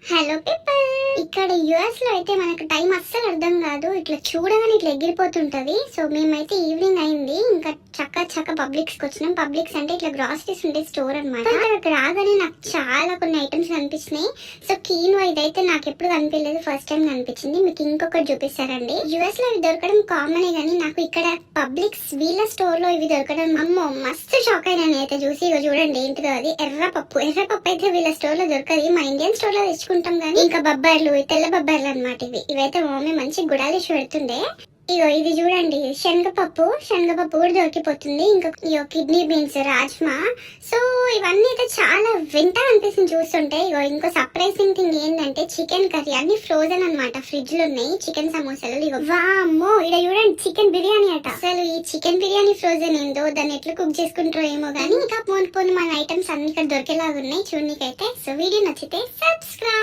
Hello people. ఇక్కడ US లో అయితే మనకు టైం అస్సలు అర్థం కాదు, ఇట్లా చూడగానే ఇట్లా ఎగిరిపోతుంటది. సో మేమైతే ఈవినింగ్ అయింది, ఇంకా చక్క పబ్లిక్స్ కి వచ్చినాం. పబ్లిక్స్ అంటే ఇట్లా గ్రాసరీస్ ఉండే స్టోర్ అనమాట. ఇక్కడికి రాగానే నాకు చాలా కొన్ని ఐటమ్స్ కనిపించినాయి. సో కీన్వా ఇదైతే నాకు ఎప్పుడు కనిపించలేదు, ఫస్ట్ టైం కనిపించింది. మీకు ఇంకొకటి చూపిస్తారండి. యుఎస్ లో ఇవి దొరకడం కామనే గానీ నాకు ఇక్కడ పబ్లిక్స్ వీళ్ళ స్టోర్ లో ఇవి దొరకడం అమ్మో మస్తు షాక్ అయినా అయితే చూసి. ఇగో చూడండి ఏంటిదో అది, ఎర్రపప్పు అయితే వీళ్ళ స్టోర్ లో దొరకదు, మా ఇండియన్ స్టోర్ లో తెచ్చుకుంటాం గానీ. ఇంకా బొబ్బాయిలు, తెల్ల బొబ్బాయిలు అనమాట ఇవైతే మమ్మీ మంచి గుడాలేసి పెడుతుండే. ఇగో ఇది చూడండి, శనగపప్పు కూడా దొరికిపోతుంది. ఇంకా కిడ్నీ బీన్స్, రాజ్మా. సో ఇవన్నీ అయితే చాలా వింత అనిపిస్తుంది చూస్తుంటే. ఇగో ఇంకో సర్ప్రైజింగ్ థింగ్ ఏంటంటే చికెన్ కర్రీ, అన్ని ఫ్రోజన్ అనమాట, ఫ్రిడ్జ్ లో ఉన్నాయి. చికెన్ సమోసాలు, ఇగో వామ్మో ఇక్కడ చూడండి చికెన్ బిర్యానీ అట. అసలు ఈ చికెన్ బిర్యానీ ఫ్రోజన్ ఏందో, దాన్ని ఎట్లా కుక్ చేసుకుంటారో ఏమో గానీ ఇంకా పోను మన ఐటమ్స్ అన్ని ఇక్కడ దొరికేలాగా ఉన్నాయి చూడనీకైతే. సో వీడియో నచ్చితే సబ్స్క్రైబ్.